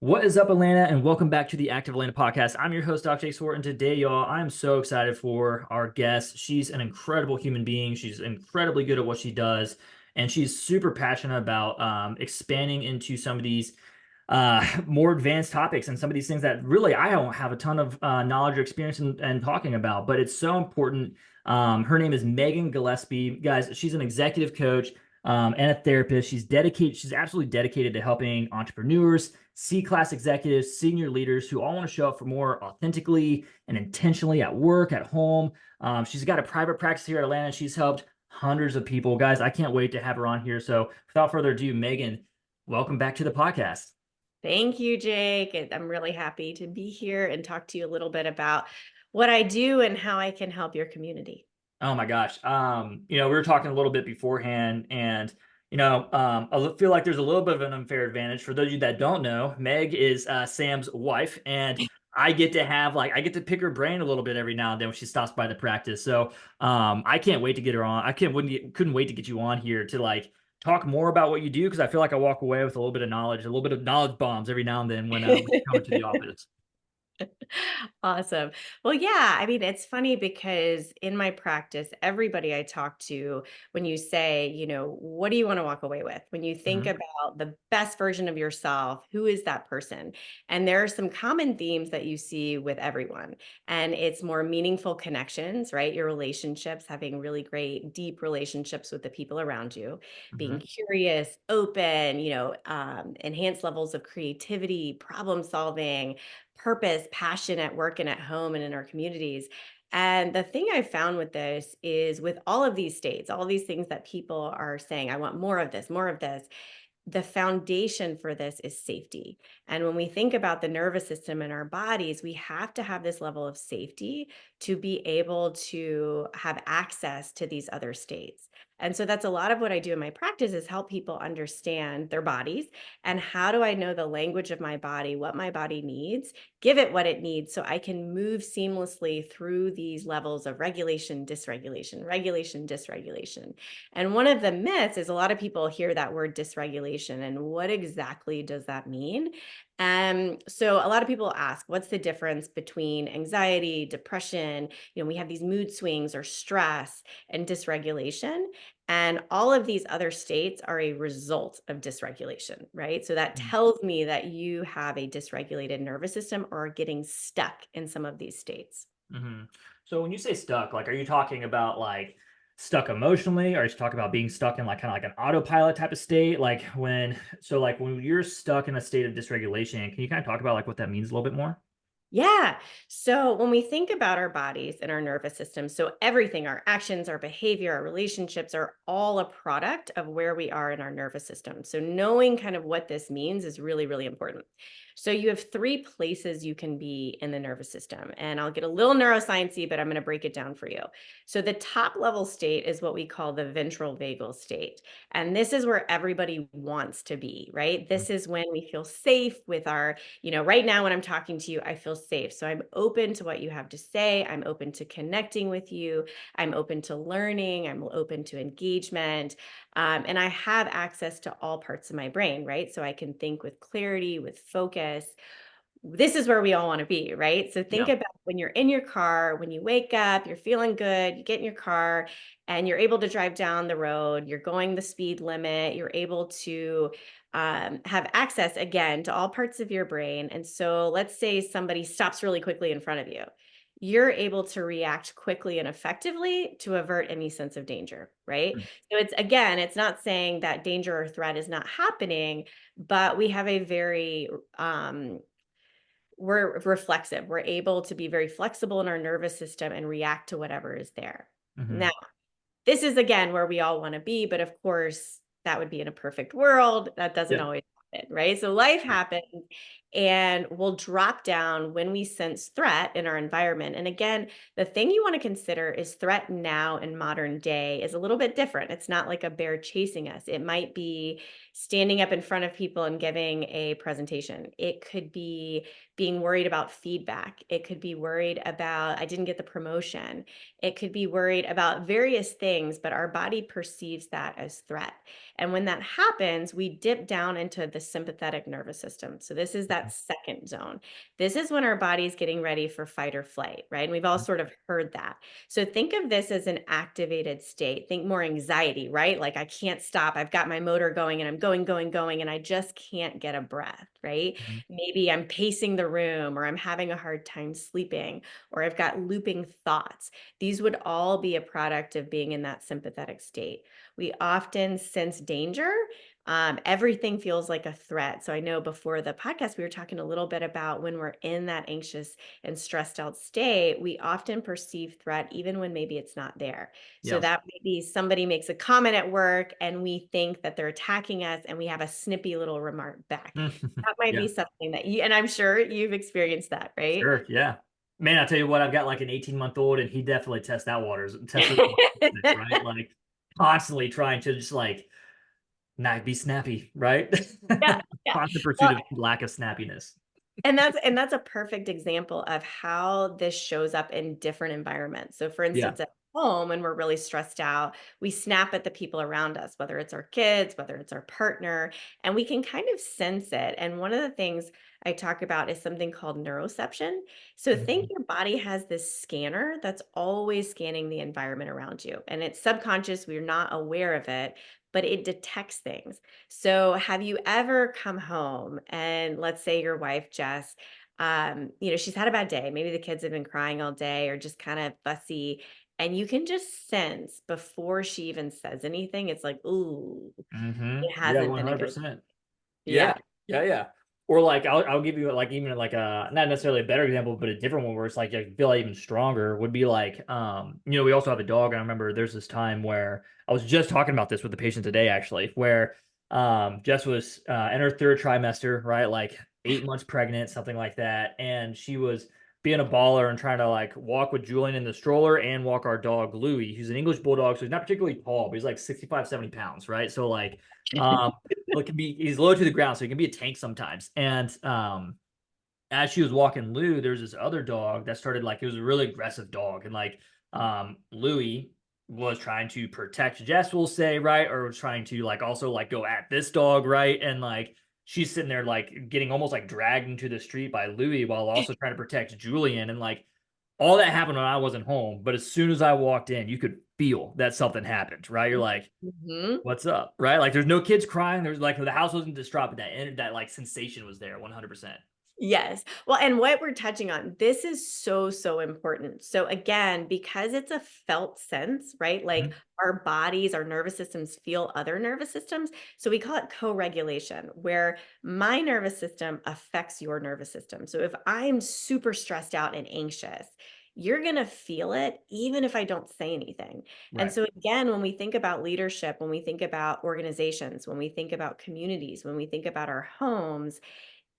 What is up, Atlanta, and welcome back to the Active Atlanta podcast. I'm your host, Dr. Jake Swart, and today, y'all, I'm so excited for our guest. She's an incredible human being. She's incredibly good at what she does, and she's super passionate about expanding into some of these more advanced topics and some of these things that really I don't have a ton of knowledge or experience in talking about, but it's so important. Her name is Megan Gillespie. Guys, she's an executive coach and a therapist. She's dedicated, she's absolutely dedicated to helping entrepreneurs, C-class executives, senior leaders who all want to show up for more authentically and intentionally at work, at home. She's got a private practice here at Atlanta. She's helped hundreds of people. Guys, I can't wait to have her on here. So without further ado, Megan, welcome back to the podcast. Thank you, Jake. I'm really happy to be here and talk to you a little bit about what I do and how I can help your community. Oh my gosh. We were talking a little bit beforehand, and I feel like there's a little bit of an unfair advantage for those of you that don't know. Meg is Sam's wife, and I get to pick her brain a little bit every now and then when she stops by the practice. So I can't wait to get her on. Couldn't wait to get you on here to like talk more about what you do because I feel like I walk away with a little bit of knowledge, a little bit of knowledge bombs every now and then when you come into the office. Awesome. Well, yeah, I mean, it's funny because in my practice, everybody I talk to, when you say, what do you want to walk away with? When you think Mhm. about the best version of yourself, who is that person? And there are some common themes that you see with everyone. And it's more meaningful connections, right? Your relationships, having really great, deep relationships with the people around you, being Mhm. curious, open, enhanced levels of creativity, problem solving, purpose, passion at work and at home and in our communities. And the thing I found with this is with all of these states, all these things that people are saying, I want more of this, more of this, the foundation for this is safety. And when we think about the nervous system in our bodies, we have to have this level of safety to be able to have access to these other states. And so that's a lot of what I do in my practice is help people understand their bodies and how do I know the language of my body, what my body needs, give it what it needs so I can move seamlessly through these levels of regulation, dysregulation, regulation, dysregulation. And one of the myths is a lot of people hear that word dysregulation and what exactly does that mean? So a lot of people ask, what's the difference between anxiety, depression? We have these mood swings or stress and dysregulation. And all of these other states are a result of dysregulation, right? So that tells me that you have a dysregulated nervous system or are getting stuck in some of these states. Hmm. So when you say stuck, like, are you talking about like stuck emotionally, or are you talking about being stuck in like kind of like an autopilot type of state? Like when you're stuck in a state of dysregulation, can you kind of talk about like what that means a little bit more? Yeah. So when we think about our bodies and our nervous system, so everything, our actions, our behavior, our relationships are all a product of where we are in our nervous system. So knowing kind of what this means is really, really important. So you have three places you can be in the nervous system. And I'll get a little neurosciencey, but I'm going to break it down for you. So the top level state is what we call the ventral vagal state. And this is where everybody wants to be, right? This is when we feel safe with our right now when I'm talking to you, I feel safe. So I'm open to what you have to say. I'm open to connecting with you. I'm open to learning. I'm open to engagement. And I have access to all parts of my brain, right? So I can think with clarity, with focus. This is where we all want to be, right? So think Yeah. about when you're in your car, when you wake up, you're feeling good, you get in your car and you're able to drive down the road, you're going the speed limit, you're able to have access again to all parts of your brain. And so let's say somebody stops really quickly in front of you. You're able to react quickly and effectively to avert any sense of danger, right? So it's not saying that danger or threat is not happening, but we have a very we're reflexive. We're able to be very flexible in our nervous system and react to whatever is there. Now, Hmm. this is again where we all want to be, but of course, that would be in a perfect world. That doesn't Yeah. always happen, right? So life happens and we'll drop down when we sense threat in our environment. And again, the thing you want to consider is threat now in modern day is a little bit different. It's not like a bear chasing us. It might be standing up in front of people and giving a presentation. It could be being worried about feedback. It could be worried about, I didn't get the promotion. It could be worried about various things, but our body perceives that as threat. And when that happens, we dip down into the sympathetic nervous system. So this is that that second zone. This is when our body's getting ready for fight or flight, right? And we've all sort of heard that. So think of this as an activated state. Think more anxiety, right? Like I can't stop. I've got my motor going and I'm going, going, going, and I just can't get a breath, right? Mhm. Maybe I'm pacing the room or I'm having a hard time sleeping or I've got looping thoughts. These would all be a product of being in that sympathetic state. We often sense danger. Everything feels like a threat. So I know before the podcast, we were talking a little bit about when we're in that anxious and stressed out state, we often perceive threat even when maybe it's not there. So Yeah. that maybe somebody makes a comment at work and we think that they're attacking us and we have a snippy little remark back. That might be Yeah. something that you, and I'm sure you've experienced that, right? Sure. Yeah. Man, I tell you what, I've got like an 18-month-old and he definitely tests those waters, right? Like constantly trying to just like not be snappy, right? Yeah, yeah. Constant pursuit Well, of lack of snappiness. and that's a perfect example of how this shows up in different environments. So for Yeah. instance, at home, when we're really stressed out, we snap at the people around us, whether it's our kids, whether it's our partner, and we can kind of sense it. And one of the things I talk about is something called neuroception. So think Mhm. your body has this scanner that's always scanning the environment around you. And it's subconscious, we're not aware of it, but it detects things. So, have you ever come home and let's say your wife, Jess, she's had a bad day. Maybe the kids have been crying all day or just kind of fussy. And you can just sense before she even says anything, it's like, ooh, it Yeah, hasn't been a good, 100%. Yeah, yeah. yeah, yeah. Or like I'll give you like even like a not necessarily a better example, but a different one where it's like I feel like even stronger would be like we also have a dog and I remember there's this time where I was just talking about this with the patient today actually where Jess was in her third trimester, right? Like 8 months pregnant, something like that, and she was being a baller and trying to like walk with Julian in the stroller and walk our dog Louie, who's an English bulldog, so he's not particularly tall, but he's like 65, 70 pounds, right? So like um well, it can be he's low to the ground, so he can be a tank sometimes. And as she was walking Lou, there's this other dog that started like it was a really aggressive dog, and like Louis was trying to protect Jess, we'll say, right, or was trying to like also like go at this dog, right, and like she's sitting there like getting almost like dragged into the street by Louis while also trying to protect Julian, and like all that happened when I wasn't home, but as soon as I walked in, you could feel that something happened, right? You're like, Mhm. what's up, right? Like there's no kids crying. There's like the house wasn't distraught, but that like sensation was there 100%. Yes. Well, and what we're touching on, this is so, so important. So, again, because it's a felt sense, right? Like Mhm. our bodies, our nervous systems feel other nervous systems. So, we call it co regulation, where my nervous system affects your nervous system. So, if I'm super stressed out and anxious, you're going to feel it even if I don't say anything. And Right. so, again, when we think about leadership, when we think about organizations, when we think about communities, when we think about our homes,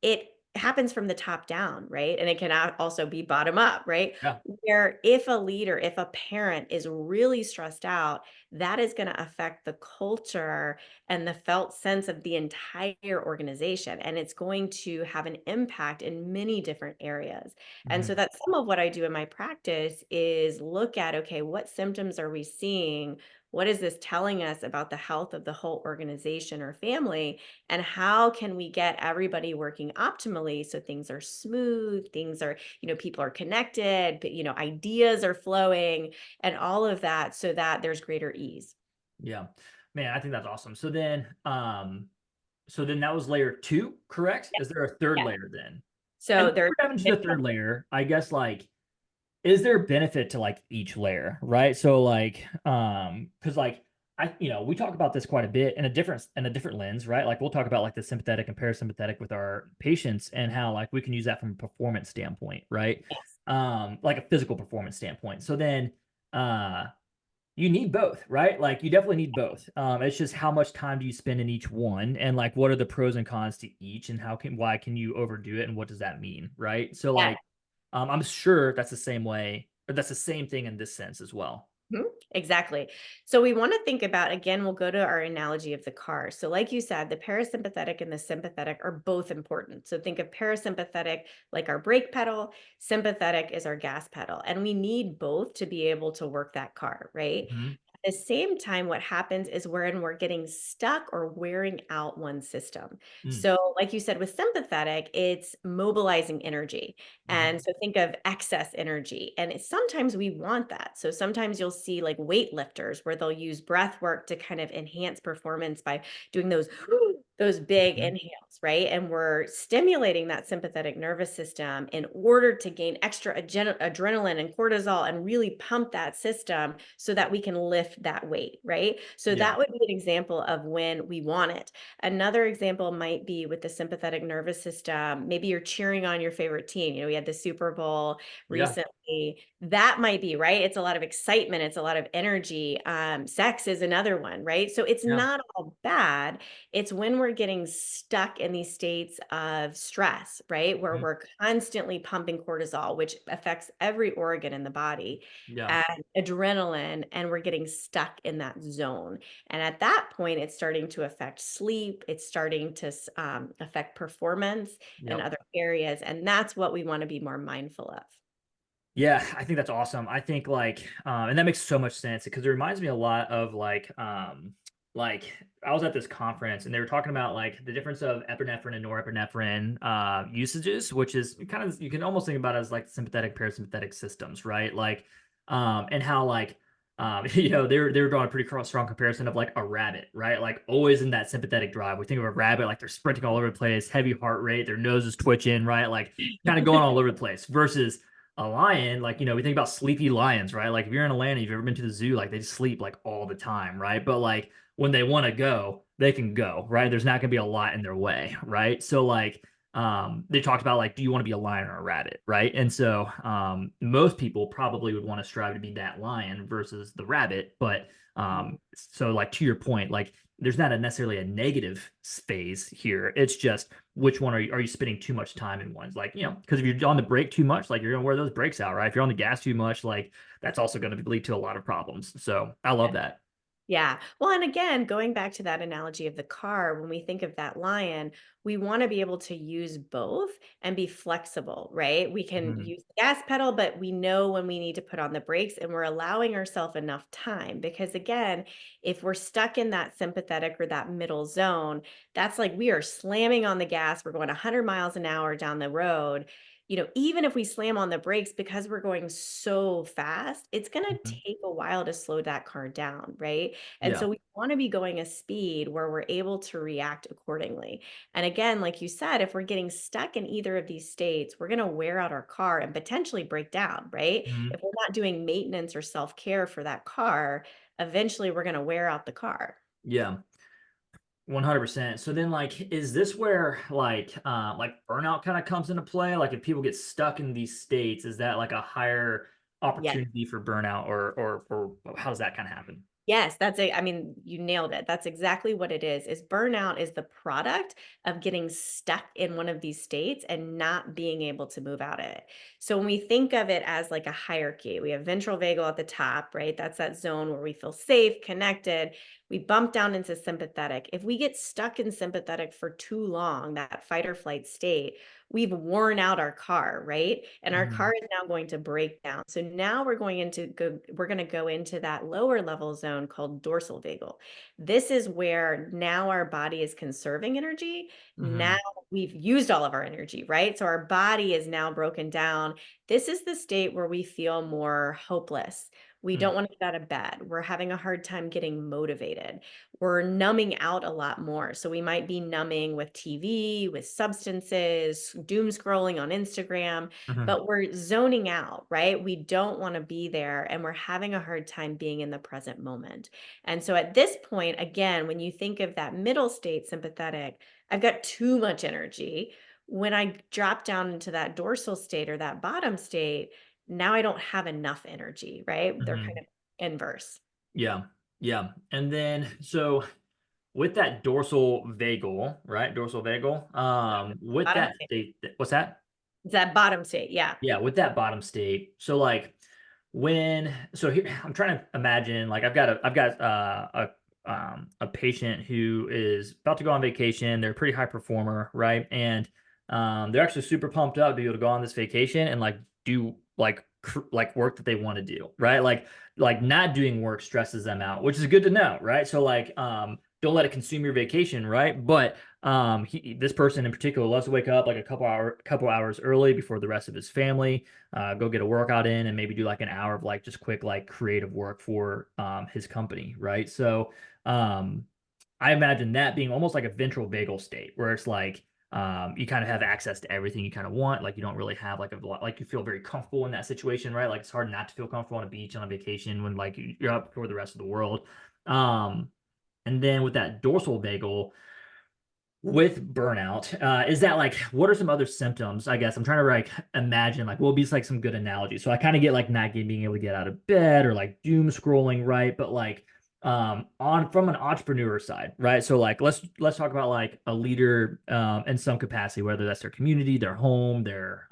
it happens from the top down, right? And it can also be bottom up, right? Yeah. Where if a leader, if a parent is really stressed out, that is going to affect the culture and the felt sense of the entire organization. And it's going to have an impact in many different areas. And so Mhm. that's some of what I do in my practice is look at, okay, what symptoms are we seeing? What is this telling us about the health of the whole organization or family? And how can we get everybody working optimally so things are smooth, things are, people are connected, but, ideas are flowing and all of that so that there's greater ease. Yeah. Man, I think that's awesome. So then that was layer two, correct? Is there a third Yeah. layer then? And So before there's we dive into the third layer, I guess like is there a benefit to like each layer, right? So like because like we talk about this quite a bit in a different lens, right? Like we'll talk about like the sympathetic and parasympathetic with our patients and how like we can use that from a performance standpoint, right? yes. Like a physical performance standpoint. So then uh you need both, right? Like you definitely need both. It's just how much time do you spend in each one, and like what are the pros and cons to each, and why can you overdo it, and what does that mean, right? So Yeah. like, I'm sure that's the same way, or that's the same thing in this sense as well. Mhm, exactly. So we want to think about again, we'll go to our analogy of the car. So, like you said, the parasympathetic and the sympathetic are both important. So, think of parasympathetic like our brake pedal, sympathetic is our gas pedal. And we need both to be able to work that car, right? Mhm. the same time, what happens is when we're getting stuck or wearing out one system. Mm, So, like you said, with sympathetic, it's mobilizing energy. And mhm. so think of excess energy. And sometimes we want that. So sometimes you'll see like weightlifters where they'll use breath work to kind of enhance performance by doing those those big Mhm. inhales, right? And we're stimulating that sympathetic nervous system in order to gain extra adrenaline and cortisol and really pump that system so that we can lift that weight, right? So Yeah. that would be an example of when we want it. Another example might be with the sympathetic nervous system. Maybe you're cheering on your favorite team. We had the Super Bowl Yeah. recently. That might be, right? It's a lot of excitement, it's a lot of energy. Sex is another one, right? So it's Yeah. not all bad. It's when we're getting stuck in these states of stress, right? Where Mhm. we're constantly pumping cortisol, which affects every organ in the body, Yeah. and adrenaline, and we're getting stuck in that zone. And at that point, it's starting to affect sleep. It's starting to affect performance in Yep. other areas. And that's what we want to be more mindful of. Yeah, I think that's awesome. I think and that makes so much sense because it reminds me a lot of like I was at this conference and they were talking about like the difference of epinephrine and norepinephrine usages, which is kind of you can almost think about it as like sympathetic parasympathetic systems, right? And how they were drawing a pretty strong comparison of like a rabbit, right? Like always in that sympathetic drive. We think of a rabbit like they're sprinting all over the place, heavy heart rate, their nose is twitching, right? Like kind of going all over the place versus a lion, we think about sleepy lions, right? Like if you're in Atlanta, you've ever been to the zoo, like they just sleep like all the time, right? But like when they want to go, they can go, right? There's not gonna be a lot in their way, right? So they talked about like, do you want to be a lion or a rabbit, right? And so most people probably would want to strive to be that lion versus the rabbit, but so like to your point, like there's not necessarily a negative phase here. It's just which one are you spending too much time in ones like because if you're on the brake too much, like you're gonna wear those brakes out, right? If you're on the gas too much, like that's also going to lead to a lot of problems. So I love that. Yeah. Well, and again, going back to that analogy of the car, when we think of that lion, we want to be able to use both and be flexible, right? We can Mhm. use the gas pedal, but we know when we need to put on the brakes and we're allowing ourselves enough time. Because again, if we're stuck in that sympathetic or that middle zone, that's like we are slamming on the gas, we're going 100 miles an hour down the road. Even if we slam on the brakes because we're going so fast, it's going to Mhm. take a while to slow that car down, right? And Yeah. so we want to be going a speed where we're able to react accordingly. And again, like you said, if we're getting stuck in either of these states, we're going to wear out our car and potentially break down, right? Mhm. If we're not doing maintenance or self care for that car, eventually we're going to wear out the car. Yeah. 100%. So then is this where like burnout kind of comes into play? Like if people get stuck in these states, is that like a higher Yes. opportunity for burnout or how does that kind of happen? Yes, that's it. I mean, you nailed it. That's exactly what it is burnout is the product of getting stuck in one of these states and not being able to move out of it. So when we think of it as like a hierarchy, we have ventral vagal at the top, right? That's that zone where we feel safe, connected. We bump down into sympathetic. If we get stuck in sympathetic for too long, that fight or flight state, we've worn out our car, right? And our car Mhm. is now going to break down. So now we're going to go into that lower level zone called dorsal vagal. This is where now our body is conserving energy. Now Mhm. we've used all of our energy, right? So our body is now broken down. This is the state where we feel more hopeless. We Mm. don't want to get out of bed. We're having a hard time getting motivated. We're numbing out a lot more. So we might be numbing with TV, with substances, doom scrolling on Instagram, Mhm. but we're zoning out, right? We don't want to be there and we're having a hard time being in the present moment. And so at this point, again, when you think of that middle state, sympathetic, I've got too much energy. When I drop down into that dorsal state or that bottom state, now I don't have enough energy, right? They're kind Mhm. of inverse. Yeah. Yeah. And then so with that dorsal vagal, right? Dorsal vagal, with Bottom that state. state, what's that? It's that bottom state. Yeah. Yeah, with that bottom state. So here I'm trying to imagine like I've got a patient who is about to go on vacation. They're a pretty high performer, right? And they're actually super pumped up to be able to go on this vacation and like do like work that they want to do, right? Like not doing work stresses them out, which is good to know, right? So like don't let it consume your vacation, right? But this person in particular loves to wake up like a couple hours early before the rest of his family, go get a workout in and maybe do like an hour of like just quick like creative work for his company, right? So I imagine that being almost like a ventral vagal state where it's like you kind of have access to everything you kind of want. Like you don't really have like a lot, like you feel very comfortable in that situation, right? Like it's hard not to feel comfortable on a beach on a vacation when like you're up for the rest of the world. Um, and then with that dorsal vagal, with burnout, is that like what are some other symptoms? I guess I'm trying to like imagine like what would be like some good analogy. So I kind of get like not being able to get out of bed or like doom scrolling, right? But like on from an entrepreneur side, right? So like let's talk about like a leader in some capacity, whether that's their community, their home, their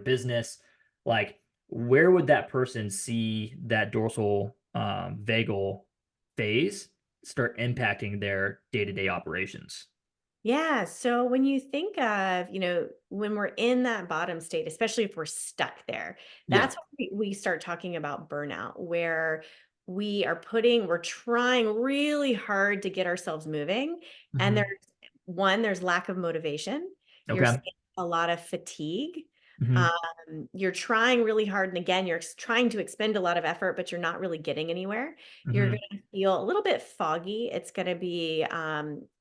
business. Like where would that person see that dorsal vagal phase start impacting their day-to-day operations? Yeah. So when you think of, when we're in that bottom state, especially if we're stuck there, Yeah. that's when we start talking about burnout, where we're trying really hard to get ourselves moving. And Hmm. there's lack of motivation. You're Okay. seeing a lot of fatigue. Hmm. You're trying really hard. And again, you're trying to expend a lot of effort, but you're not really getting anywhere. You're Hmm. going to feel a little bit foggy. It's going to be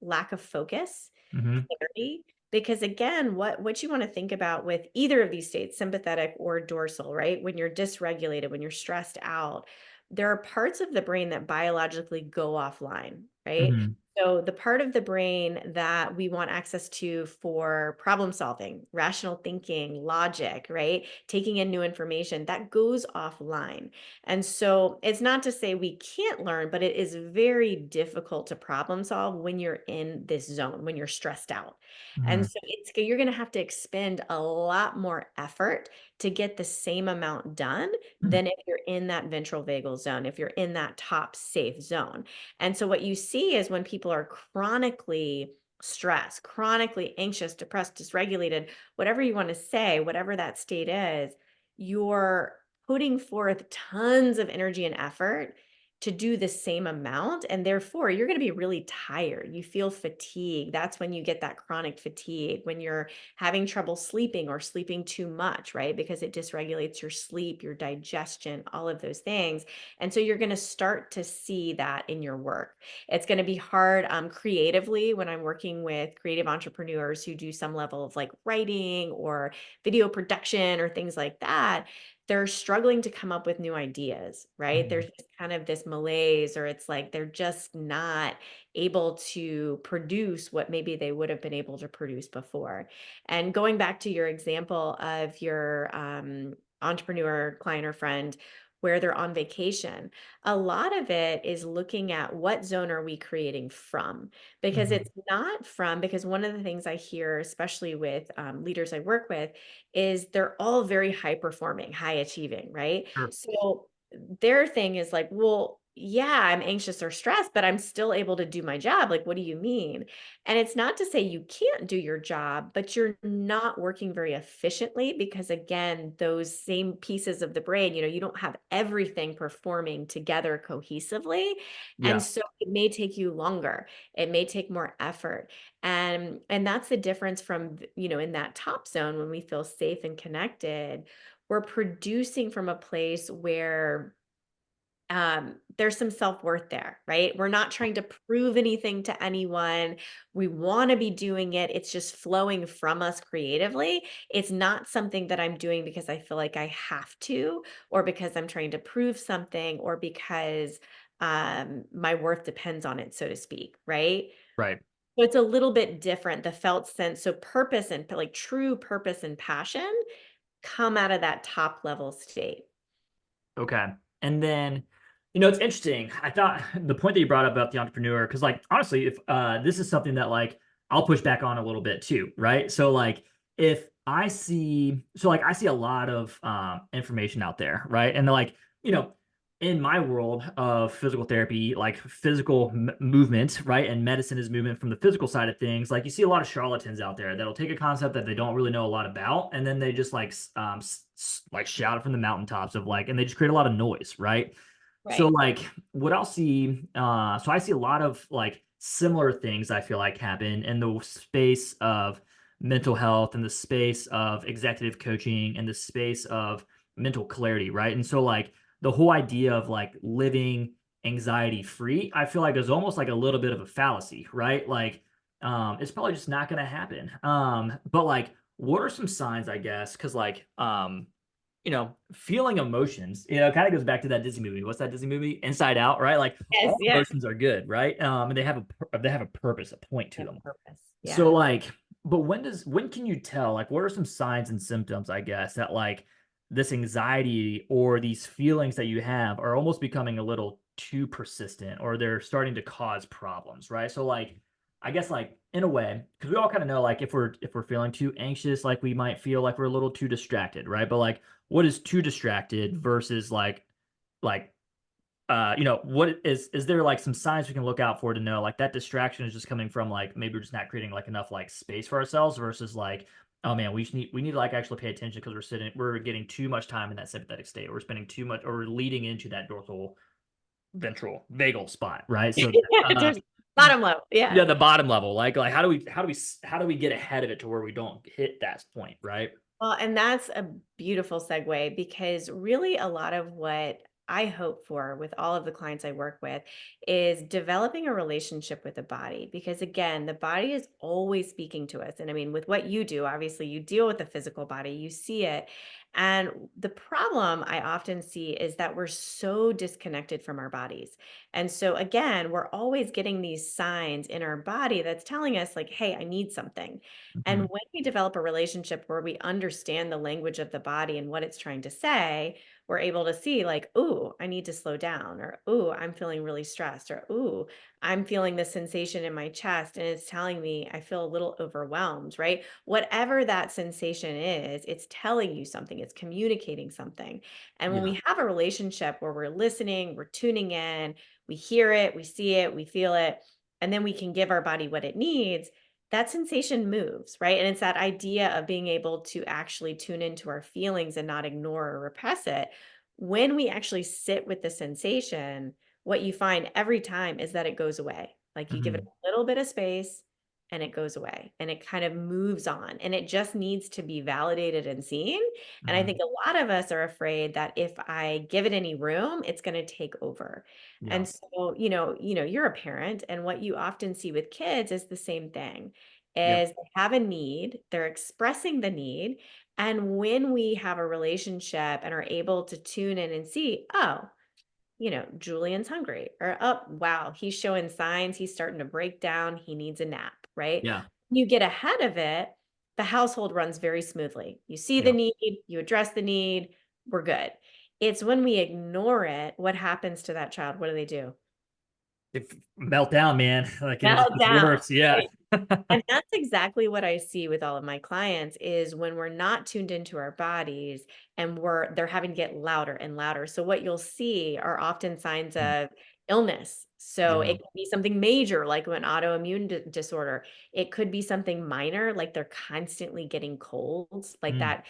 lack of focus, Hmm. clarity, because again, what you want to think about with either of these states, sympathetic or dorsal, right? When you're dysregulated, when you're stressed out, there are parts of the brain that biologically go offline, right? Hmm. So the part of the brain that we want access to for problem solving, rational thinking, logic, right? Taking in new information, that goes offline. And so it's not to say we can't learn, but it is very difficult to problem solve when you're in this zone, when you're stressed out. And Hmm. so you're going to have to expend a lot more effort to get the same amount done than if you're in that ventral vagal zone, if you're in that top safe zone. And so what you see is when people are chronically stressed, chronically anxious, depressed, dysregulated, whatever you want to say, whatever that state is, you're putting forth tons of energy and effort to do the same amount. And therefore, you're going to be really tired. You feel fatigue. That's when you get that chronic fatigue, when you're having trouble sleeping or sleeping too much, right? Because it dysregulates your sleep, your digestion, all of those things. And so you're going to start to see that in your work. It's going to be hard creatively when I'm working with creative entrepreneurs who do some level of like writing or video production or things like that. They're struggling to come up with new ideas, right? There's Hmm. just kind of this malaise, or it's like they're just not able to produce what maybe they would have been able to produce before. And going back to your example of your entrepreneur client or friend where they're on vacation, a lot of it is looking at what zone are we creating from, because Hmm. it's not from, because one of the things I hear, especially with leaders I work with, is they're all very high performing, high achieving, right? Sure. So their thing is like, well, yeah, I'm anxious or stressed, but I'm still able to do my job. Like, what do you mean? And it's not to say you can't do your job, but you're not working very efficiently because, again, those same pieces of the brain, you don't have everything performing together cohesively. And Yeah. so it may take you longer. It may take more effort. And that's the difference from, in that top zone when we feel safe and connected, we're producing from a place where there's some self-worth there, right? We're not trying to prove anything to anyone. We want to be doing it. It's just flowing from us creatively. It's not something that I'm doing because I feel like I have to, or because I'm trying to prove something, or because my worth depends on it, so to speak, right? Right. So it's a little bit different, the felt sense. So purpose and like true purpose and passion come out of that top level state. Okay. And then, it's interesting. I thought the point that you brought up about the entrepreneur, because like honestly, if this is something that like I'll push back on a little bit too, right? So like if I see, so like I see a lot of information out there, right? And like, you know, in my world of physical therapy, like physical movement, right? And medicine is movement from the physical side of things. Like you see a lot of charlatans out there that'll take a concept that they don't really know a lot about, and then they just like like shout it from the mountaintops of like, and they just create a lot of noise, right? So Right. like what I'll see, so I see a lot of like similar things I feel like happen in the space of mental health, in the space of executive coaching, in the space of mental clarity, right? And so like the whole idea of like living anxiety free, I feel like is almost like a little bit of a fallacy, right? Like it's probably just not going to happen. But like what are some signs, I guess? Because like feeling emotions, kind of goes back to that Disney movie. What's that Disney movie? Inside Out, right? Like Yes, all yeah. emotions are good, right? And they have a purpose, a point to Have them. purpose. So Yeah. like, but when can you tell? Like, what are some signs and symptoms, I guess, that like this anxiety or these feelings that you have are almost becoming a little too persistent or they're starting to cause problems, right? So like, I guess like in a way, because we all kind of know like if we're feeling too anxious, like we might feel like we're a little too distracted, right? But like what is too distracted versus like what is there like some signs we can look out for to know like that distraction is just coming from like maybe we're just not creating like enough like space for ourselves versus like, oh man, we need to like actually pay attention because we're getting too much time in that sympathetic state. We're spending too much or we're leading into that dorsal ventral vagal spot, right? So There's bottom level. Yeah. yeah, the bottom level. Like how do we get ahead of it to where we don't hit that point, right? Well, and that's a beautiful segue because really a lot of what I hope for with all of the clients I work with is developing a relationship with the body. Because again, the body is always speaking to us. And I mean, with what you do, obviously, you deal with the physical body, you see it. And the problem I often see is that we're so disconnected from our bodies. And so, again, we're always getting these signs in our body that's telling us, like, hey, I need something. And Mhm. when we develop a relationship where we understand the language of the body and what it's trying to say, we're able to see, like, ooh, I need to slow down, or ooh, I'm feeling really stressed, or ooh, I'm feeling this sensation in my chest and it's telling me I feel a little overwhelmed, right? Whatever that sensation is, it's telling you something, it's communicating something. And when Yeah. we have a relationship where we're listening, we're tuning in, we hear it, we see it, we feel it, and then we can give our body what it needs, that sensation moves, right? And it's that idea of being able to actually tune into our feelings and not ignore or repress it. When we actually sit with the sensation, what you find every time is that it goes away. Like you give it Mhm. a little bit of space and it goes away and it kind of moves on and it just needs to be validated and seen. And I think Mhm. a lot of us are afraid that if I give it any room, it's going to take over. Yeah. And so, you're a parent and what you often see with kids is the same thing Yep. is they have a need, they're expressing the need. And when we have a relationship and are able to tune in and see, oh, Julian's hungry, or oh, wow, he's showing signs, he's starting to break down, he needs a nap, right? Yeah. You get ahead of it, the household runs very smoothly. You see the Yeah. need, you address the need, we're good. It's when we ignore it, what happens to that child? What do they do? If melt down, man. Like, and it just gets Meltdown, worse. Yeah. right? And that's exactly what I see with all of my clients is when we're not tuned into our bodies and they're having to get louder and louder. So what you'll see are often signs Mm. of illness. So Yeah. it could be something major like an autoimmune disorder. It could be something minor like they're constantly getting colds like Mm. that.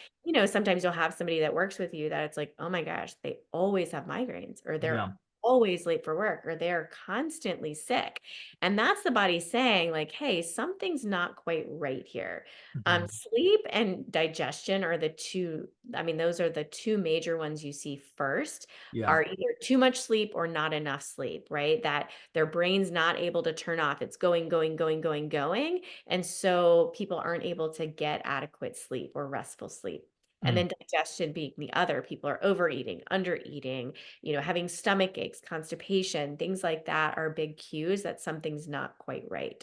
Sometimes you'll have somebody that works with you that it's like, "Oh my gosh, they always have migraines or they're Yeah. always late for work or they're constantly sick." And that's the body saying, like, hey, something's not quite right here. Mhm. Sleep and digestion are the two, I mean, those are the two major ones you see first Yeah. are either too much sleep or not enough sleep, right? That their brain's not able to turn off. It's going, going, going, going, going. And so people aren't able to get adequate sleep or restful sleep. And Mm. then digestion being the other, people are overeating, undereating, having stomach aches, constipation, things like that are big cues that something's not quite right.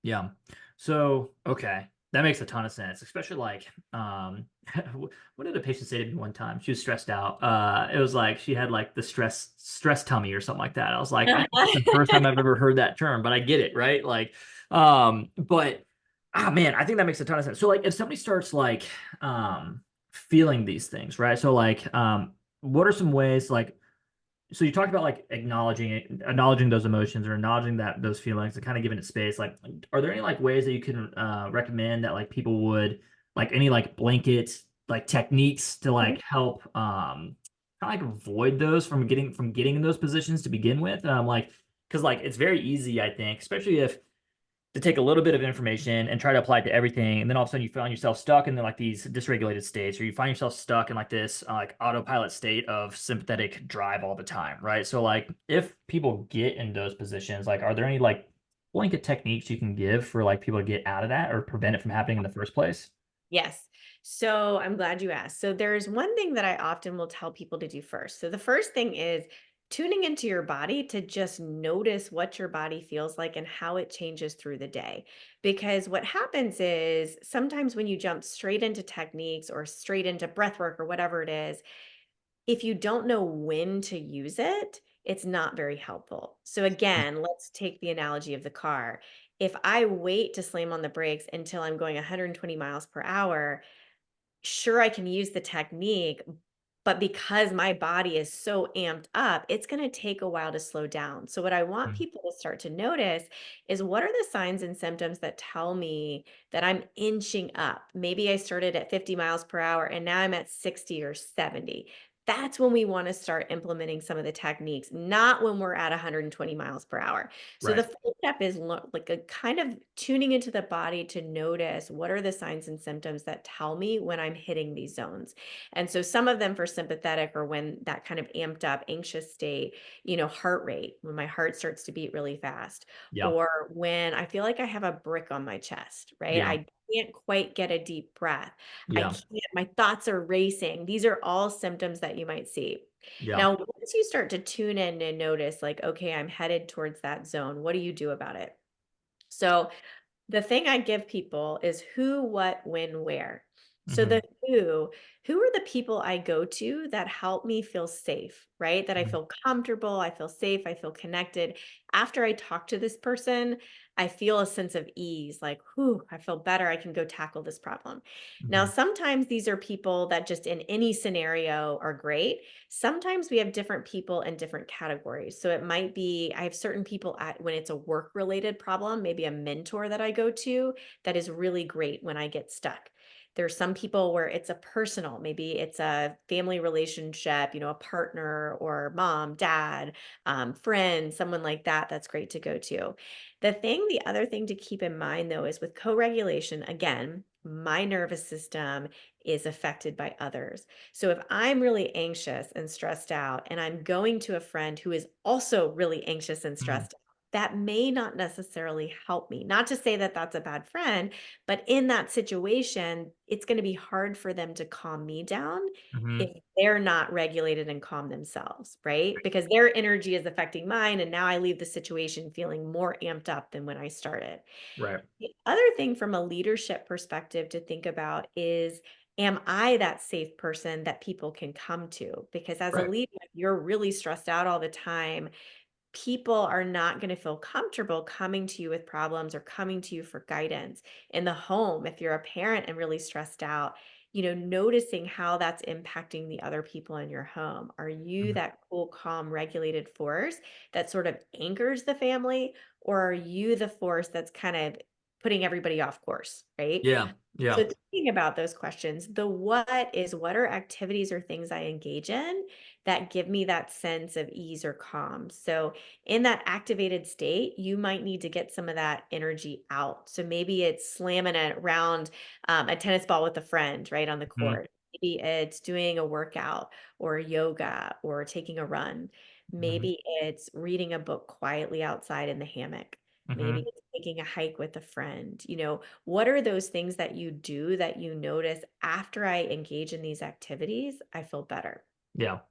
Yeah. So, okay. That makes a ton of sense, especially like, what did a patient say to me one time? She was stressed out. It was like she had like the stress tummy or something like that. I was like, I think that's the first time I've ever heard that term, but I get it, right? Like, but man, I think that makes a ton of sense. So like if somebody starts like feeling these things, right? So like what are some ways like so you talked about like acknowledging it, acknowledging those emotions or acknowledging that those feelings and kind of giving it space. Like, are there any like ways that you can recommend that like people would like any like blanket like techniques to Mhm. like help kind of like avoid those from getting in those positions to begin with? Like because like it's very easy, I think, especially if to take a little bit of information and try to apply it to everything, and then all of a sudden you find yourself stuck in like these dysregulated states, or you find yourself stuck in like this like autopilot state of sympathetic drive all the time, right? So like if people get in those positions, like are there any like blanket techniques you can give for like people to get out of that or prevent it from happening in the first place? Yes. So I'm glad you asked. So there's one thing that I often will tell people to do first. So the first thing is tuning into your body to just notice what your body feels like and how it changes through the day. Because what happens is sometimes when you jump straight into techniques or straight into breath work or whatever it is, if you don't know when to use it, it's not very helpful. So again, let's take the analogy of the car. If I wait to slam on the brakes until I'm going 120 miles per hour, sure, I can use the technique, but because my body is so amped up, it's going to take a while to slow down. So, what I want Mhm. people to start to notice is what are the signs and symptoms that tell me that I'm inching up? Maybe I started at 50 miles per hour and now I'm at 60 or 70. That's when we want to start implementing some of the techniques, not when we're at 120 miles per hour. So the Right. first step is like a kind of tuning into the body to notice what are the signs and symptoms that tell me when I'm hitting these zones. And so some of them for sympathetic or when that kind of amped up anxious state, heart rate, when my heart starts to beat really fast, Yeah. or when I feel like I have a brick on my chest, right? Yeah. I can't quite get a deep breath. I Yeah. can't, my thoughts are racing. These are all symptoms that you might see. Yeah. Now, once you start to tune in and notice, like, okay, I'm headed towards that zone, what do you do about it? So, the thing I give people is who, what, when, where. So Hmm. the who are the people I go to that help me feel safe, right? That I Hmm. feel comfortable, I feel safe, I feel connected. After I talk to this person, I feel a sense of ease, like, whew, I feel better. I can go tackle this problem. Now, Hmm. sometimes these are people that just in any scenario are great. Sometimes we have different people in different categories. So it might be I have certain people at when it's a work related problem, maybe a mentor that I go to that is really great when I get stuck. There's some people where it's a personal, maybe it's a family relationship, a partner or mom, dad, friend, someone like that. That's great to go to. The other thing to keep in mind though, is with co regulation, again, my nervous system is affected by others. So if I'm really anxious and stressed out and I'm going to a friend who is also really anxious and Hmm. stressed out, that may not necessarily help me. Not to say that that's a bad friend, but in that situation, it's going to be hard for them to calm me down if Hmm. they're not regulated and calm themselves, right? Because their energy is affecting mine. And now I leave the situation feeling more amped up than when I started. Right. The other thing from a leadership perspective to think about is, am I that safe person that people can come to? Because as a Right. leader, if you're really stressed out all the time, people are not going to feel comfortable coming to you with problems or coming to you for guidance. In the home, if you're a parent and really stressed out, noticing how that's impacting the other people in your home. Are you Mhm. that cool, calm, regulated force that sort of anchors the family? Or are you the force that's kind of putting everybody off course, right? Yeah. So Yeah. thinking about those questions, the what is what are activities or things I engage in that give me that sense of ease or calm. So in that activated state, you might need to get some of that energy out. So maybe it's slamming it around a tennis ball with a friend, right, on the Mhm. court. Maybe it's doing a workout or yoga or taking a run. Mhm. Maybe it's reading a book quietly outside in the hammock. Maybe Mhm. it's taking a hike with a friend. What are those things that you do that you notice after I engage in these activities, I feel better? Yeah.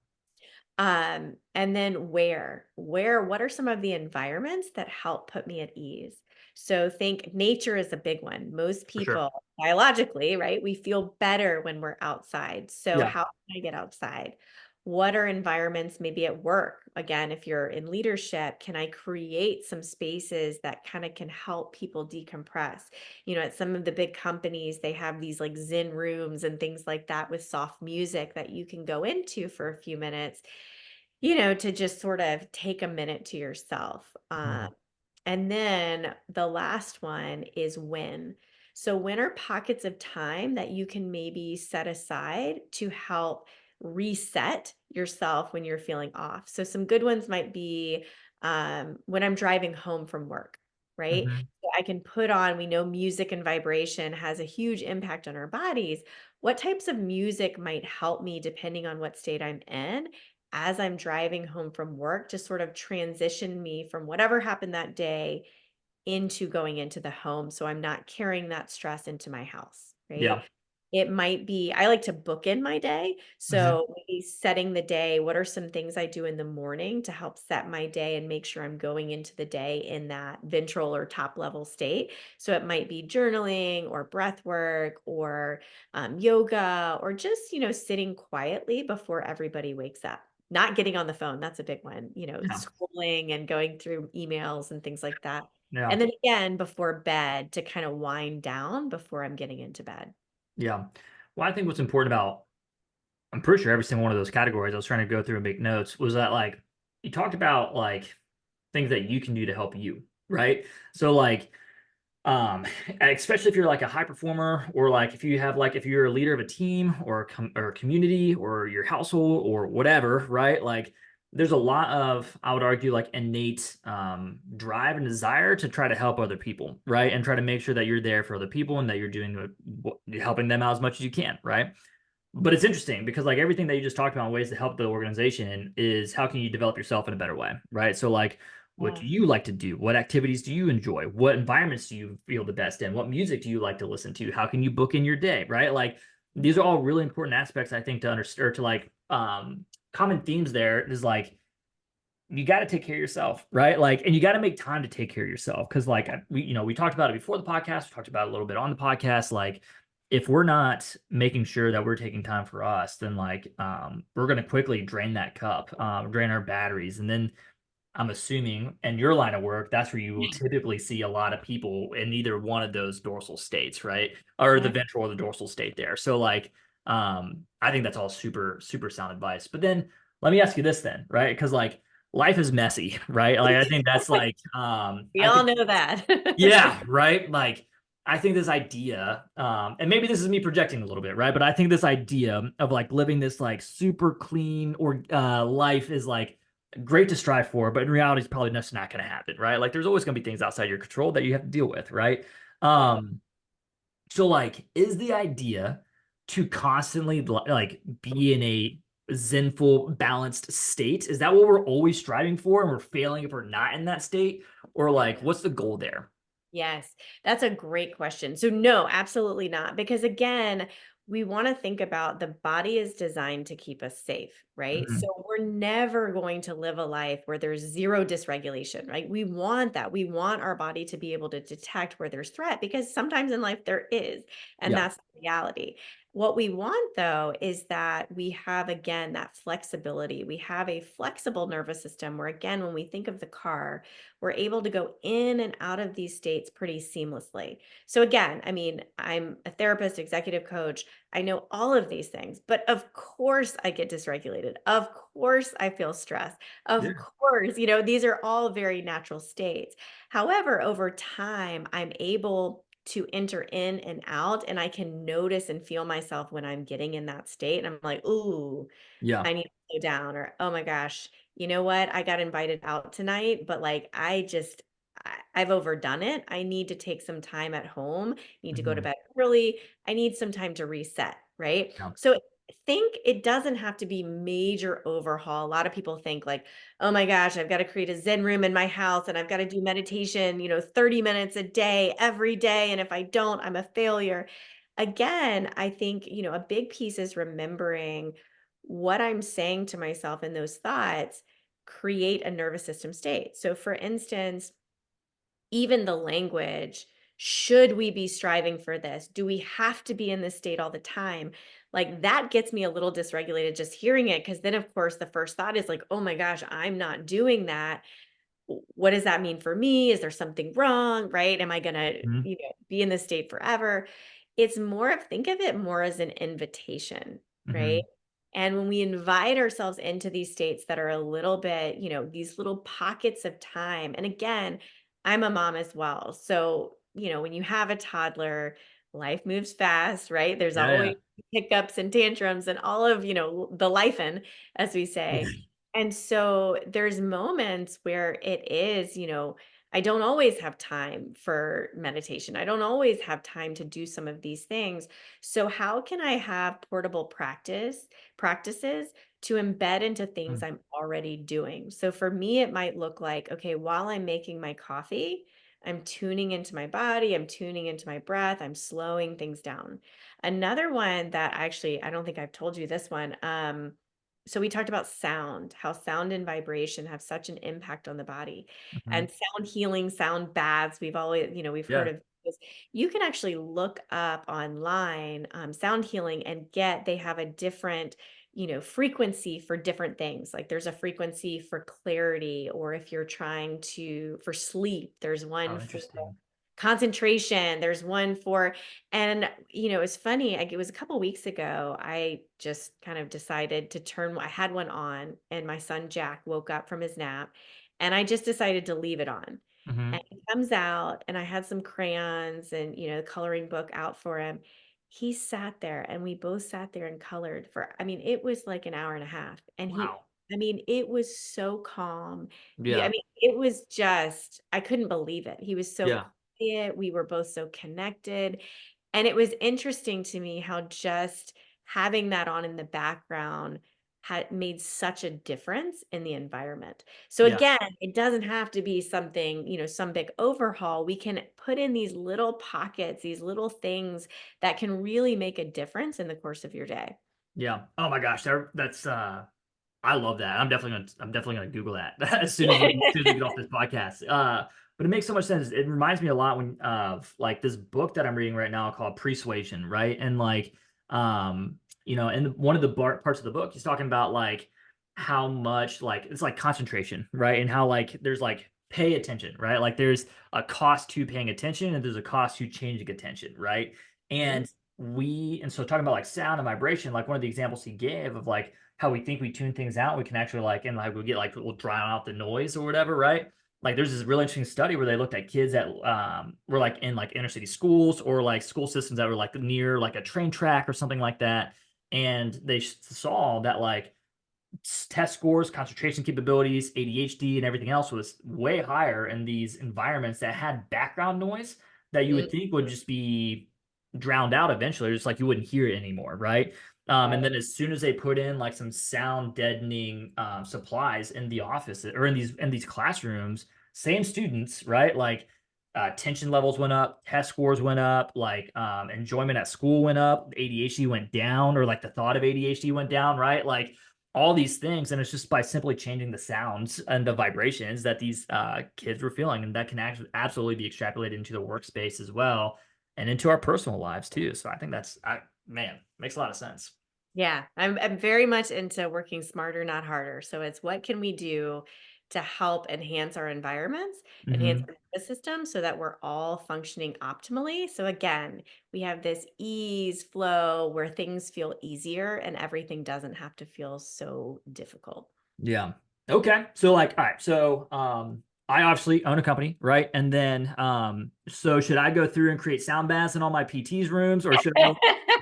And then what are some of the environments that help put me at ease? So think nature is a big one. Most For sure. people biologically, right? We feel better when we're outside. So Yeah. how can I get outside? What are environments maybe at work? Again, if you're in leadership, can I create some spaces that kind of can help people decompress? At some of the big companies, they have these like Zen rooms and things like that with soft music that you can go into for a few minutes. To just sort of take a minute to yourself. Mhm. And then the last one is when. So, when are pockets of time that you can maybe set aside to help reset yourself when you're feeling off? So, some good ones might be when I'm driving home from work, right? Mhm. So I can put on, we know music and vibration has a huge impact on our bodies. What types of music might help me depending on what state I'm in as I'm driving home from work to sort of transition me from whatever happened that day into going into the home so I'm not carrying that stress into my house, right? Yeah. It might be I like to book in my day. Mhm. So maybe setting the day, what are some things I do in the morning to help set my day and make sure I'm going into the day in that ventral or top level state? So it might be journaling or breath work or yoga or just, sitting quietly before everybody wakes up. Not getting on the phone. That's a big one, Yeah. scrolling and going through emails and things like that. Yeah. And then again, before bed to kind of wind down before I'm getting into bed. Yeah. Well, I think what's important about, I'm pretty sure every single one of those categories I was trying to go through and make notes was that like you talked about like things that you can do to help you, right? So like especially if you're like a high performer or like if you have like if you're a leader of a team or or a community or your household or whatever, right? Like there's a lot of, I would argue, like innate drive and desire to try to help other people, right? And try to make sure that you're there for other people and that you're doing helping them out as much as you can, right? But it's interesting because like everything that you just talked about, ways to help the organization, is how can you develop yourself in a better way, right? So like what Yeah. do you like to do? What activities do you enjoy? What environments do you feel the best in? What music do you like to listen to? How can you book in your day, right? Like these are all really important aspects I think to understand, or to like common themes there is like you got to take care of yourself, right? Like, and you got to make time to take care of yourself. Cause like we talked about it before the podcast, we talked about it a little bit on the podcast. Like, if we're not making sure that we're taking time for us, then like, we're going to quickly drain that cup, drain our batteries. And then I'm assuming in your line of work, that's where you will typically see a lot of people in either one of those dorsal states, right? Or the Yeah. ventral or the dorsal state there. So like, I think that's all super, super sound advice. But then let me ask you this then, right? Because like life is messy, right? Like I think that's like, We I all think, know that. yeah, right. Like I think this idea, and maybe this is me projecting a little bit, right? But I think this idea of like living this like super clean or life is like great to strive for, but in reality, it's probably just not going to happen, right? Like there's always going to be things outside your control that you have to deal with, right? Yeah. Um, so like, is the idea to constantly like be in a zenful, balanced state? Is that what we're always striving for, and we're failing if we're not in that state, or like, what's the goal there? Yes, that's a great question. So, no, absolutely not. Because again, we want to think about the body is designed to keep us safe, right? So, Mhm. we're never going to live a life where there's zero dysregulation, right? We want that. We want our body to be able to detect where there's threat because sometimes in life there is, and Yeah. that's the reality. What we want though is that we have again that flexibility. We have a flexible nervous system where, again, when we think of the car, we're able to go in and out of these states pretty seamlessly. So, again, I mean, I'm a therapist, executive coach. I know all of these things, but of course I get dysregulated. Of course I feel stress. Of Yeah. course, these are all very natural states. However, over time, I'm able to enter in and out, and I can notice and feel myself when I'm getting in that state. And I'm like, ooh, Yeah. I need to slow down, or oh my gosh, you know what? I got invited out tonight, but like I've overdone it. I need to take some time at home, need to go to Mhm. bed early. I need some time to reset, right? Yeah. So I think it doesn't have to be major overhaul. A lot of people think like, oh my gosh, I've got to create a Zen room in my house and I've got to do meditation, 30 minutes a day, every day. And if I don't, I'm a failure. Again, I think, a big piece is remembering what I'm saying to myself in those thoughts create a nervous system state. So, for instance, even the language, should we be striving for this? Do we have to be in this state all the time? Like that gets me a little dysregulated just hearing it. Cause then, of course, the first thought is like, oh my gosh, I'm not doing that. What does that mean for me? Is there something wrong? Right? Am I going to, Mhm. be in this state forever? It's more of, think of it more as an invitation, right? Mhm. And when we invite ourselves into these states that are a little bit, these little pockets of time. And again, I'm a mom as well. So, when you have a toddler, life moves fast, right? There's Yeah, always hiccups and tantrums and all of, the life in, as we yeah. say. And so there's moments where it is, I don't always have time for meditation. I don't always have time to do some of these things. So how can I have portable practices to embed into things Mm, I'm already doing? So for me, it might look like, okay, while I'm making my coffee, I'm tuning into my body, I'm tuning into my breath, I'm slowing things down. Another one that actually, I don't think I've told you this one. So we talked about sound, how sound and vibration have such an impact on the body, mhm. and sound healing, sound baths. We've always, we've heard Yeah. of this. You can actually look up online sound healing and they have a different, frequency for different things. Like there's a frequency for clarity, or if you're trying for sleep, there's one Oh, for interesting. concentration, there's one for, and, it's funny, it was a couple weeks ago, I just kind of decided to I had one on, and my son Jack woke up from his nap, and I just decided to leave it on. And Mhm. he comes out, and I had some crayons and, coloring book out for him. He sat there, and we both sat there and colored for, I mean, it was like an hour and a half, and Wow. it was so calm. I Yeah. mean, it was just, I couldn't believe it. He was so Yeah. quiet, we were both so connected, and it was interesting to me how just having that on in the background had made such a difference in the environment. So Yeah. again, it doesn't have to be something, some big overhaul. We can put in these little pockets, these little things that can really make a difference in the course of your day. Yeah. Oh my gosh, that's I love that. I'm definitely gonna Google that as soon as we get off this podcast. But it makes so much sense. It reminds me a lot of like this book that I'm reading right now called Persuasion, right? And like in one of the parts of the book, he's talking about like how much like it's like concentration, right? And how like there's like pay attention, right? Like there's a cost to paying attention and there's a cost to changing attention, right? Mhm. And so talking about like sound and vibration, like one of the examples he gave of like how we think we tune things out, we can actually like and like we get like we'll drown out the noise or whatever, right? Like there's this really interesting study where they looked at kids that were like in like inner city schools or like school systems that were like near like a train track or something like that. And they saw that like test scores, concentration capabilities, ADHD, and everything else was way higher in these environments that had background noise that you would Mhm. think would just be drowned out eventually, just like you wouldn't hear it anymore, right? And Right. then as soon as they put in like some sound deadening supplies in the office or in these classrooms, same students, right? Like tension levels went up, test scores went up, like enjoyment at school went up, ADHD went down, or like the thought of ADHD went down, right? Like all these things, and it's just by simply changing the sounds and the vibrations that these kids were feeling, and that can actually absolutely be extrapolated into the workspace as well, and into our personal lives too. So I think man, makes a lot of sense. Yeah, I'm very much into working smarter, not harder. So it's what can we do to help enhance our environments, enhance Hmm. our nervous system so that we're all functioning optimally. So again, we have this ease flow where things feel easier and everything doesn't have to feel so difficult. Yeah. Okay. So like, all right. So I obviously own a company, right? And then so should I go through and create sound baths in all my PTs rooms, or should I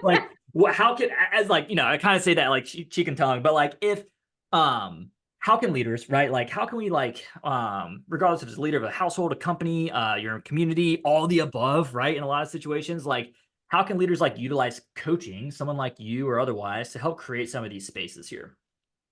like what how can as like, I kind of say that like cheek and tongue, but like if how can leaders, right? Like how can we like regardless if it's a leader of a household, a company, your community, all the above, right? In a lot of situations, like how can leaders like utilize coaching, someone like you or otherwise, to help create some of these spaces here?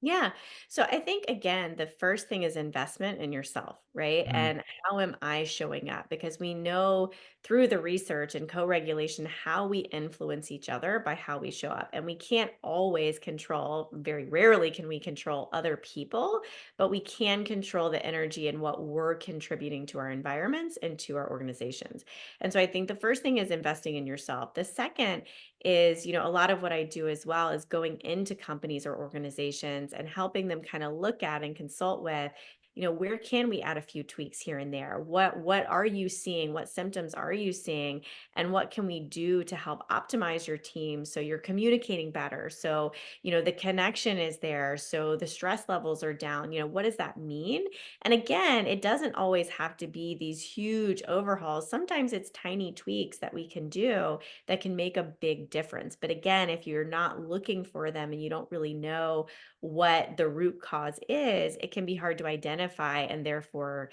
Yeah. So I think again, the first thing is investment in yourself, right? Mhm. And how am I showing up? Because we know through the research and co-regulation how we influence each other by how we show up. And we can't always control, very rarely can we control other people, but we can control the energy and what we're contributing to our environments and to our organizations. And so I think the first thing is investing in yourself. The second is, a lot of what I do as well is going into companies or organizations and helping them kind of look at and consult with, where can we add a few tweaks here and there? What are you seeing? What symptoms are you seeing? And what can we do to help optimize your team so you're communicating better? So, the connection is there. So the stress levels are down. What does that mean? And again, it doesn't always have to be these huge overhauls. Sometimes it's tiny tweaks that we can do that can make a big difference. But again, if you're not looking for them and you don't really know what the root cause is, it can be hard to identify and therefore,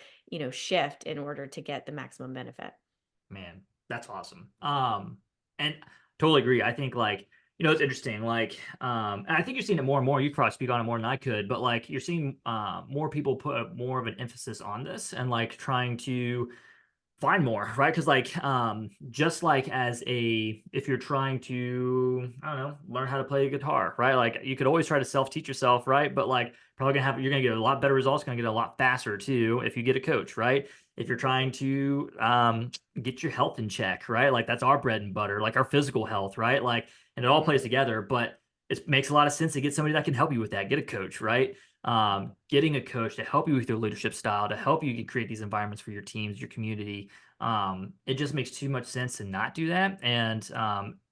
shift in order to get the maximum benefit. Man, that's awesome. And totally agree. I think like, it's interesting. Like, and I think you're seeing it more and more. You probably speak on it more than I could, but like you're seeing more people put more of an emphasis on this and like trying to find more, right? Because like just like as a if you're trying to, I don't know, learn how to play a guitar, right? Like you could always try to self-teach yourself, right? But like probably gonna have you're gonna get a lot better results, gonna get a lot faster too if you get a coach, right? If you're trying to get your health in check, right? Like that's our bread and butter, like our physical health, right? Like, and it all plays together, but it makes a lot of sense to get somebody that can help you with that. Get a coach, right? Getting a coach to help you with your leadership style, to help you create these environments for your teams, your community. It just makes too much sense to not do that. And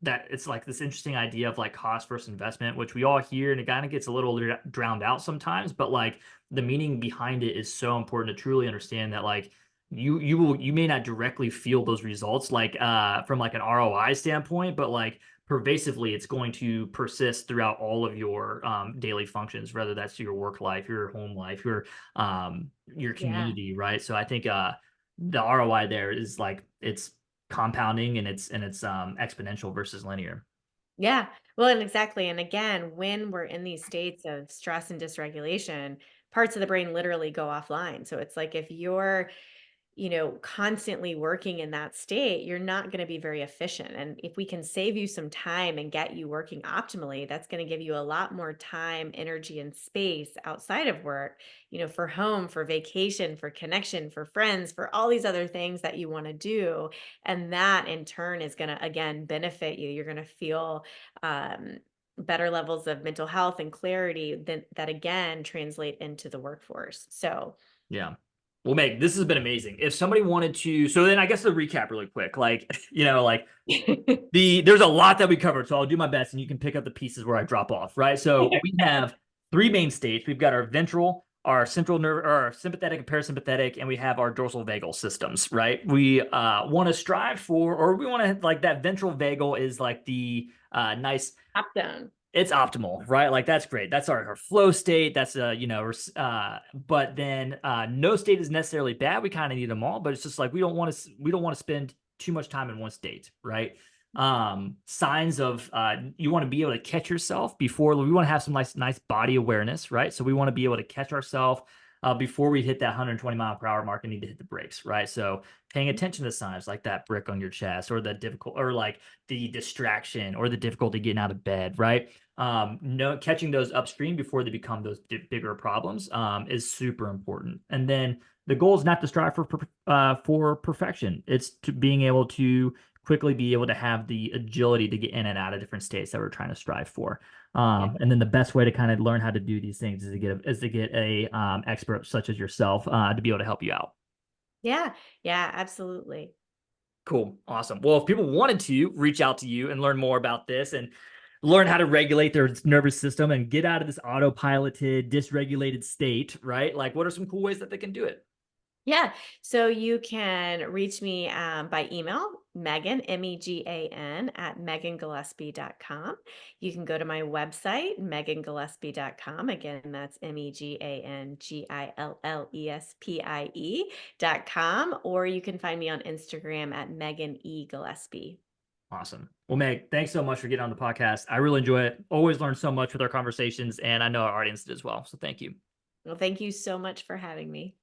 that it's like this interesting idea of like cost versus investment, which we all hear and it kind of gets a little drowned out sometimes, but like the meaning behind it is so important to truly understand that like you may not directly feel those results like from like an ROI standpoint, but like pervasively it's going to persist throughout all of your daily functions, whether that's your work life, your home life, your Yeah. community, right? So I think the ROI there is like it's compounding and it's exponential versus linear. Yeah. Well, and exactly. And again, when we're in these states of stress and dysregulation, parts of the brain literally go offline. So it's like if you're constantly working in that state, you're not going to be very efficient. And if we can save you some time and get you working optimally, that's going to give you a lot more time, energy, and space outside of work, for home, for vacation, for connection, for friends, for all these other things that you want to do. And that in turn is going to, again, benefit you. You're going to feel, um, better levels of mental health and clarity that again translate into the workforce. So, Yeah. Well, Meg, this has been amazing. If somebody wanted to, so then I guess to recap really quick, like, like there's a lot that we covered, so I'll do my best and you can pick up the pieces where I drop off, right? So we have three main states. We've got our ventral, our central nerve, or our sympathetic and parasympathetic, and we have our dorsal vagal systems, right? We want to strive for, or we want to like that ventral vagal is like the nice top down. it's optimal, right? Like that's great. That's our flow state. That's but then no state is necessarily bad. We kind of need them all, but it's just like we don't want to spend too much time in one state, right? Signs of you want to be able to catch yourself before we want to have some nice body awareness, right? So we want to be able to catch ourselves before we hit that 120-mile-per-hour mark and need to hit the brakes, right? So paying attention to signs like that brick on your chest or the difficult or like the distraction or the difficulty getting out of bed, right? No, catching those upstream before they become those bigger problems is super important. And then the goal is not to strive for perfection. It's to being able to quickly be able to have the agility to get in and out of different states that we're trying to strive for. Yeah. And then the best way to kind of learn how to do these things is to get a expert such as yourself to be able to help you out. Yeah. Yeah, absolutely. Cool. Awesome. Well, if people wanted to reach out to you and learn more about this and learn how to regulate their nervous system and get out of this autopiloted, dysregulated state, right? Like, what are some cool ways that they can do it? Yeah. So you can reach me by email, Megan, Megan, at megangillespie.com. You can go to my website, megangillespie.com. Again, that's Megangillespie.com. Or you can find me on Instagram at Megan E. Gillespie. Awesome. Well, Meg, thanks so much for getting on the podcast. I really enjoy it. Always learn so much with our conversations, and I know our audience did as well. So thank you. Well, thank you so much for having me.